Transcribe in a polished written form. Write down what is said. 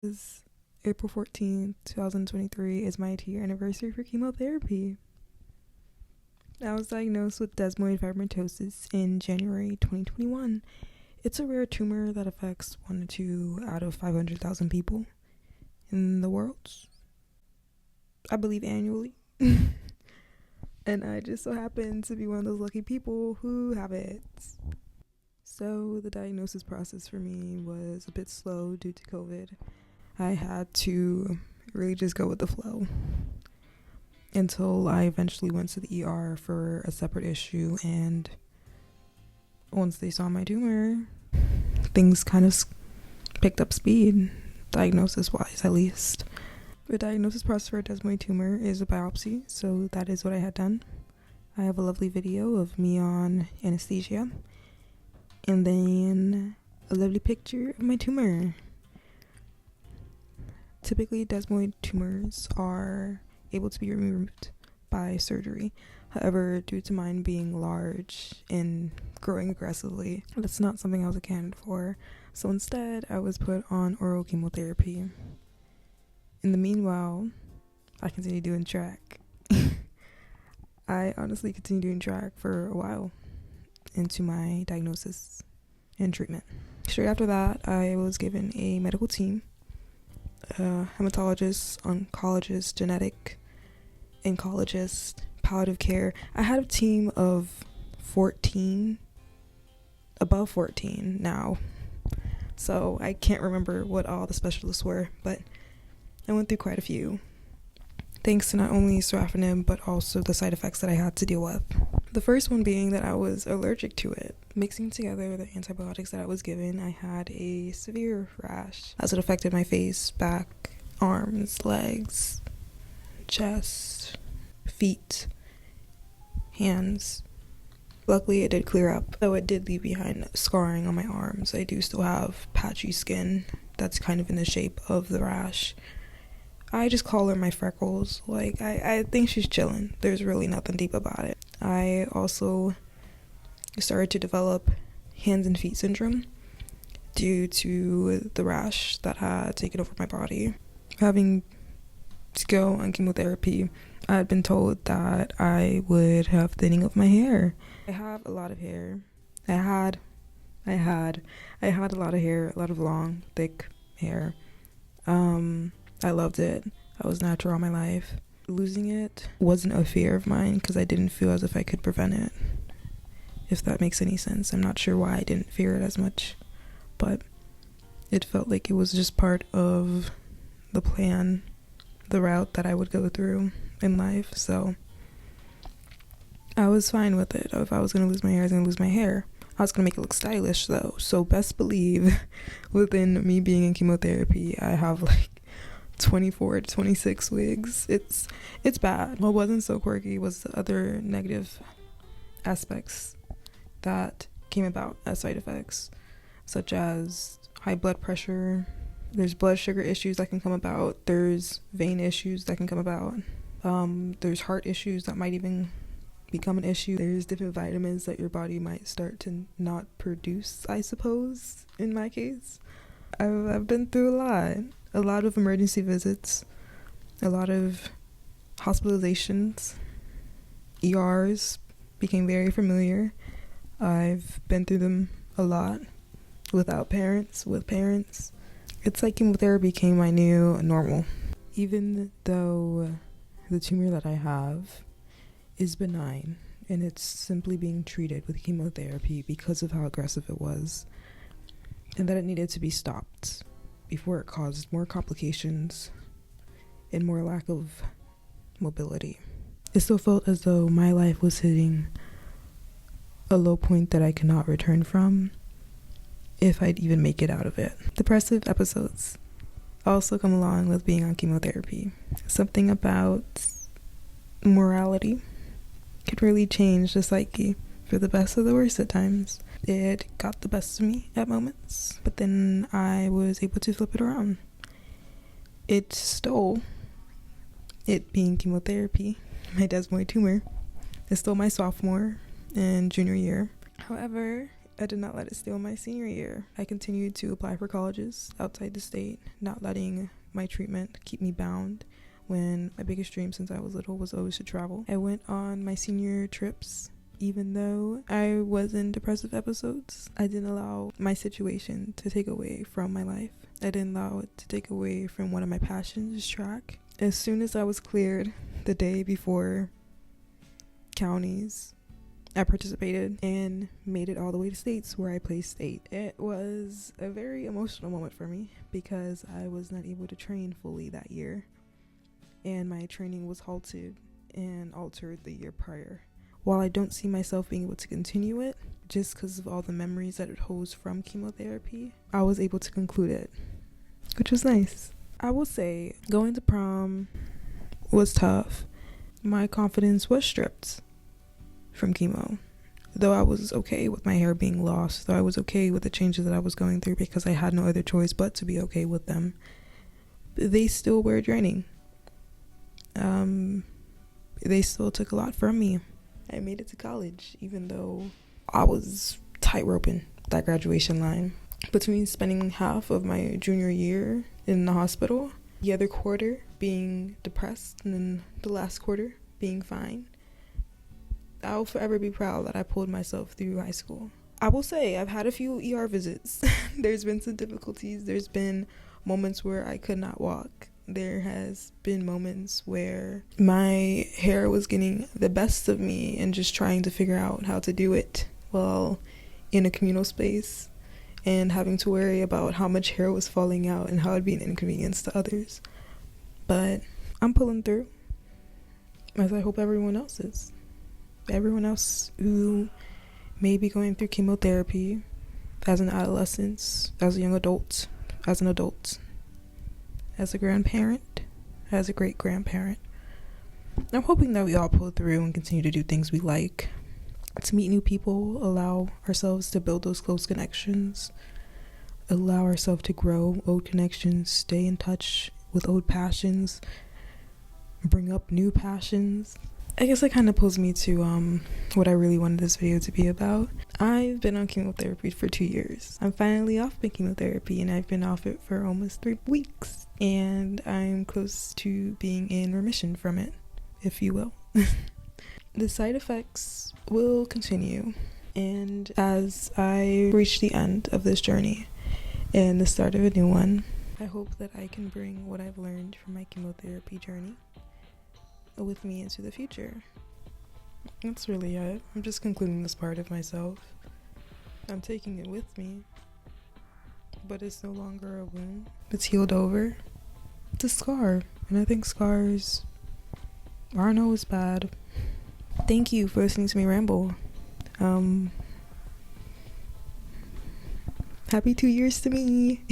Is April 14th, 2023 is my 2-year anniversary for chemotherapy. I was diagnosed with Desmoid Fibromatosis in January 2021. It's a rare tumor that affects 1 to 2 out of 500,000 people in the world, I believe annually. And I just so happen to be one of those lucky people who have it. So the diagnosis process for me was a bit slow due to COVID. I had to really just go with the flow until I eventually went to the ER for a separate issue, and once they saw my tumor, things kind of picked up speed, diagnosis-wise at least. The diagnosis process for a desmoid tumor is a biopsy, so that is what I had done. I have a lovely video of me on anesthesia, and then a lovely picture of my tumor. Typically, desmoid tumors are able to be removed by surgery. However, due to mine being large and growing aggressively, that's not something I was accounted for. So instead, I was put on oral chemotherapy. In the meanwhile, I continued doing track. I honestly continued doing track for a while into my diagnosis and treatment. Straight after that, I was given a medical team. Hematologist, oncologist, genetic oncologist, palliative care. I had a team of 14, above 14 now. So I can't remember what all the specialists were, but I went through quite a few. Thanks to not only sorafenib, but also the side effects that I had to deal with. The first one being that I was allergic to it. Mixing together the antibiotics that I was given, I had a severe rash as it affected my face, back, arms, legs, chest, feet, hands. Luckily, it did clear up, though it did leave behind scarring on my arms. I do still have patchy skin that's kind of in the shape of the rash. I just call her my freckles. Like, I think she's chilling. There's really nothing deep about it. I also started to develop hands and feet syndrome due to the rash that had taken over my body. Having to go on chemotherapy, I had been told that I would have thinning of my hair. I have a lot of hair. I had a lot of hair, a lot of long, thick hair. I loved it. I was natural all my life. Losing it wasn't a fear of mine because I didn't feel as if I could prevent it, if that makes any sense. I'm not sure why I didn't fear it as much, but it felt like it was just part of the plan, the route that I would go through in life. So I was fine with it. If I was going to lose my hair, I was going to lose my hair. I was going to make it look stylish though. So best believe within me being in chemotherapy, I have like 24 to 26 wigs. It's bad. What wasn't so quirky was the other negative aspects that came about as side effects, such as high blood pressure. There's blood sugar issues that can come about. There's vein issues that can come about. There's heart issues that might even become an issue. There's different vitamins that your body might start to not produce, I suppose, in my case. I've been through a lot of emergency visits, a lot of hospitalizations, ERs became very familiar. I've been through them a lot, without parents, with parents. It's like chemotherapy became my new normal. Even though the tumor that I have is benign and it's simply being treated with chemotherapy because of how aggressive it was, and that it needed to be stopped before it caused more complications and more lack of mobility. It still felt as though my life was hitting a low point that I could not return from if I'd even make it out of it. Depressive episodes also come along with being on chemotherapy. Something about morality could really change the psyche for the best or the worst at times. It got the best of me at moments, but then I was able to flip it around. It stole, it being chemotherapy, my desmoid tumor. It stole my sophomore and junior year. However, I did not let it steal my senior year. I continued to apply for colleges outside the state, not letting my treatment keep me bound when my biggest dream since I was little was always to travel. I went on my senior trips. Even though I was in depressive episodes, I didn't allow my situation to take away from my life. I didn't allow it to take away from one of my passions, track. As soon as I was cleared the day before counties, I participated and made it all the way to states where I placed state. It was a very emotional moment for me because I was not able to train fully that year, and my training was halted and altered the year prior. While I don't see myself being able to continue it, just because of all the memories that it holds from chemotherapy, I was able to conclude it, which was nice. I will say, going to prom was tough. My confidence was stripped from chemo. Though I was okay with my hair being lost, though I was okay with the changes that I was going through because I had no other choice but to be okay with them, they still were draining. They still took a lot from me. I made it to college, even though I was tightroping that graduation line. Between spending half of my junior year in the hospital, the other quarter being depressed, and then the last quarter being fine, I'll forever be proud that I pulled myself through high school. I will say I've had a few ER visits. There's been some difficulties. There's been moments where I could not walk. There has been moments where my hair was getting the best of me and just trying to figure out how to do it while in a communal space and having to worry about how much hair was falling out and how it'd be an inconvenience to others. But I'm pulling through, as I hope everyone else is. Everyone else who may be going through chemotherapy as an adolescent, as a young adult, as an adult, as a grandparent, as a great-grandparent. I'm hoping that we all pull through and continue to do things we like, to meet new people, allow ourselves to build those close connections, allow ourselves to grow old connections, stay in touch with old passions, bring up new passions. I guess that kind of pulls me to what I really wanted this video to be about. I've been on chemotherapy for 2 years. I'm finally off my chemotherapy, and I've been off it for almost 3 weeks. And I'm close to being in remission from it, if you will. The side effects will continue, and as I reach the end of this journey and the start of a new one, I hope that I can bring what I've learned from my chemotherapy journey with me into the future. That's really it. I'm just concluding this part of myself. I'm taking it with me, but it's no longer a wound. It's healed over. It's a scar, and I think scars aren't always bad. Thank you for listening to me ramble. Happy 2 years to me.